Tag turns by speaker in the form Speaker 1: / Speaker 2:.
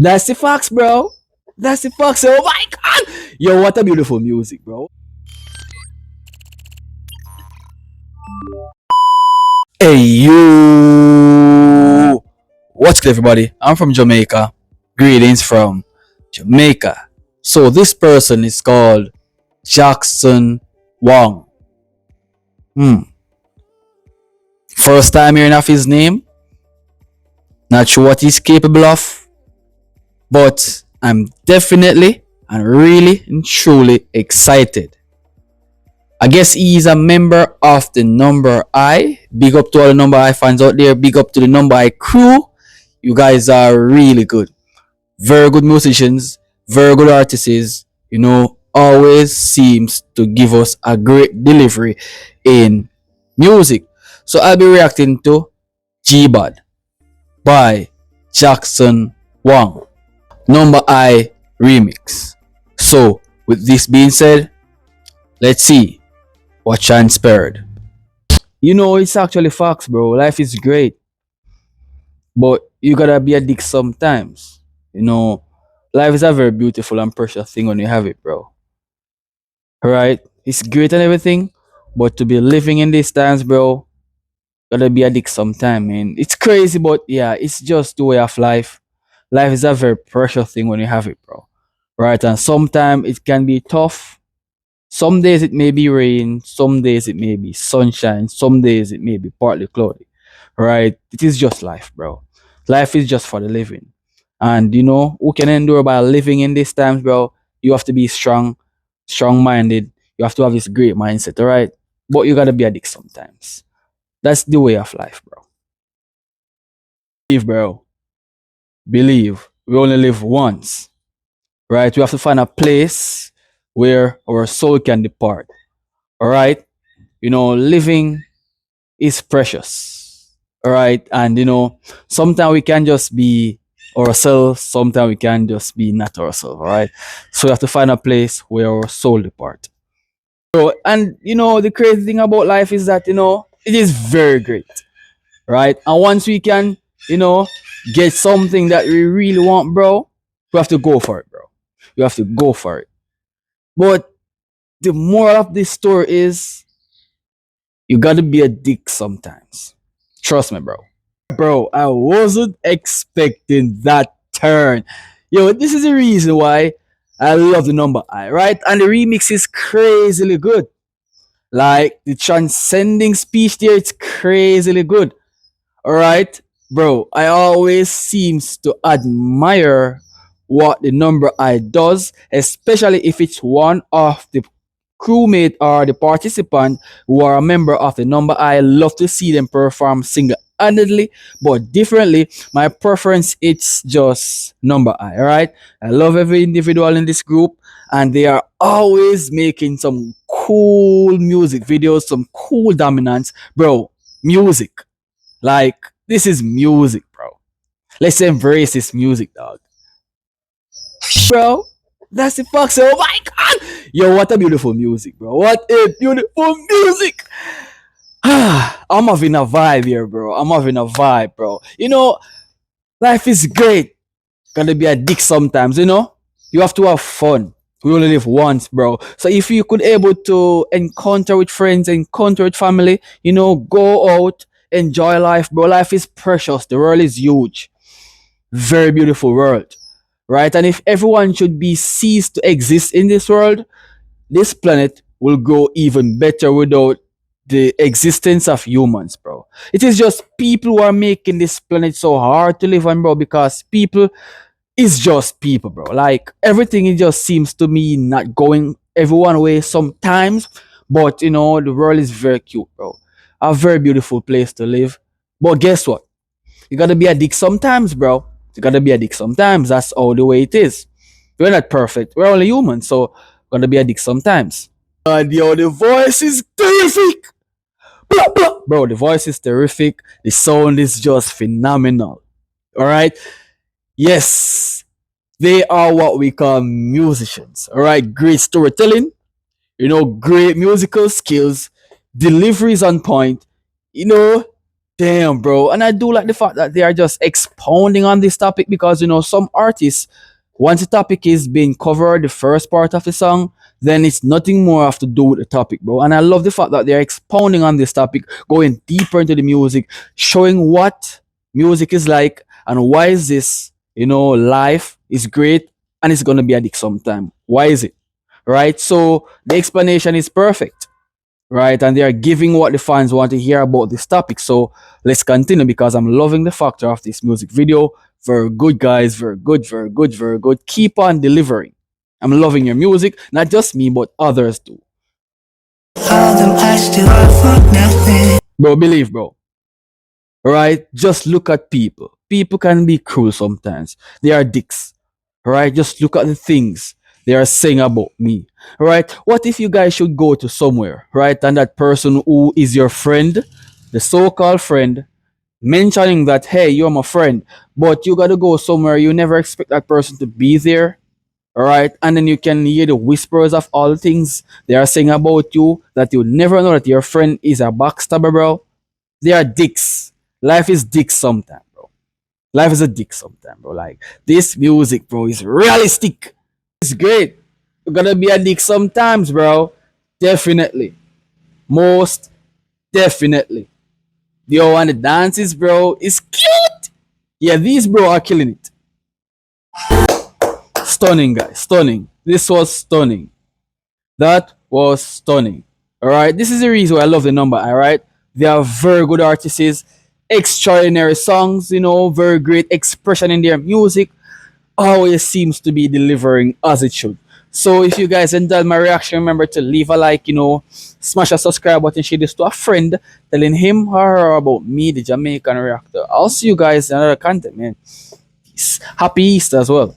Speaker 1: That's the facts, bro. That's the facts. Oh my god. Yo, what a beautiful music, bro. Hey you. What's good, everybody? I'm from Jamaica. Greetings from Jamaica. So this person is called Jackson Wang. Hmm. First time hearing of his name. Not sure what he's capable of, but I'm definitely and really and truly excited. I guess he is a member of the Number I. Big up to all the Number I fans out there. Big up to the Number I crew. You guys are really good. Very good musicians, very good artists. Always seems to give us a great delivery in music. So I'll be reacting to GBAD by Jackson Wang. Number I remix. So with this being said, let's see what transpired. It's actually facts, bro. Life is great, but you gotta be a dick sometimes. You know, Life is a very beautiful and precious thing when you have it, bro. Right? It's great and everything, but to be living in these times, bro, gotta be a dick sometime, man. It's crazy, but yeah, it's just the way of life. Life is a very precious thing when you have it, bro. Right? And sometimes it can be tough. Some days it may be rain, some days it may be sunshine, some days it may be partly cloudy. Right? It is just life, bro. Life is just for the living. And who can endure by living in these times, bro? You have to be strong, strong minded. You have to have this great mindset, all right? But you gotta be a dick sometimes. That's the way of life, bro. Believe, bro. Believe. We only live once. Right? We have to find a place where our soul can depart. All right? Living is precious. All right? And sometimes we can just be ourselves, sometimes we can just be not ourselves. All right? So we have to find a place where our soul depart. So, and the crazy thing about life is that it is very great. Right? And once we can, you know, get something that we really want, bro, we have to go for it, bro. We have to go for it. But the moral of this story is you gotta be a dick sometimes. Trust me, bro. Bro, I wasn't expecting that turn. Yo, this is the reason why I love the Number I, right? And the remix is crazily good. Like the transcending speech there, it's crazily good. Alright, bro, I always seems to admire what the Number I does, especially if it's one of the crewmate or the participant who are a member of the Number I. Love to see them perform single-handedly, but differently. My preference it's just Number I. All right, I love every individual in this group, and they are always making some cool music videos, some cool dominance, bro. Music, like this is music, bro. Let's embrace this music, dog. Bro, that's the fuck. So, oh my god, yo, what a beautiful music, bro. What a beautiful music. I'm having a vibe here, bro. I'm having a vibe, bro. Life is great. Gotta be a dick sometimes, You have to have fun. We only live once, bro. So if you could able to encounter with friends, encounter with family, go out, enjoy life, bro. Life is precious. The world is huge. Very beautiful world. Right? And if everyone should be ceased to exist in this world, this planet will go even better without the existence of humans, bro. It is just people who are making this planet so hard to live on, bro, because people is just people, bro. Like everything it just seems to me not going everyone way sometimes, but the world is very cute, bro. A very beautiful place to live. But guess what? You gotta be a dick sometimes, bro. You gotta be a dick sometimes. That's all the way it is. We're not perfect. We're only human, so gonna be a dick sometimes. And yo, the voice is terrific. Blah, blah. Bro, the voice is terrific. The sound is just phenomenal. All right. Yes, they are what we call musicians. All right. Great storytelling. Great musical skills. Deliveries on point. You know, Damn, bro. And I do like the fact that they are just expounding on this topic because, some artists, once the topic is being covered, the first part of the song, then it's nothing more have to do with the topic, bro. And I love the fact that they're expounding on this topic, going deeper into the music, showing what music is like and why is this, life is great and it's going to be a dick sometime. Why is it? Right? So the explanation is perfect, right? And they are giving what the fans want to hear about this topic. So let's continue because I'm loving the factor of this music video. Very good, guys. Very good, very good, very good. Keep on delivering. I'm loving your music, not just me, but others too. Bro, believe, bro. Right? Just look at people. People can be cruel sometimes. They are dicks. Right? Just look at the things they are saying about me. Right? What if you guys should go to somewhere, right? And that person who is your friend, the so-called friend, mentioning that, hey, you're my friend, but you gotta go somewhere, you never expect that person to be there. All right, and then you can hear the whispers of all the things they are saying about you that you never know that your friend is a backstabber, bro. They are dicks. Life is dicks sometimes, bro. Life is a dick sometimes, bro. Like this music, bro, is realistic. It's great. You're gonna be a dick sometimes, bro. Definitely. Most definitely. Yo, and the dances, bro, is cute. Yeah, these bro are killing it. Stunning, guys. Stunning. This was stunning. That was stunning. Alright. This is the reason why I love the number, alright? They are very good artists, extraordinary songs, very great expression in their music. Always seems to be delivering as it should. So if you guys enjoyed my reaction, remember to leave a like, smash a subscribe button, share this to a friend, telling him or her about me, the Jamaican reactor. I'll see you guys in another content, man. Peace. Happy Easter as well.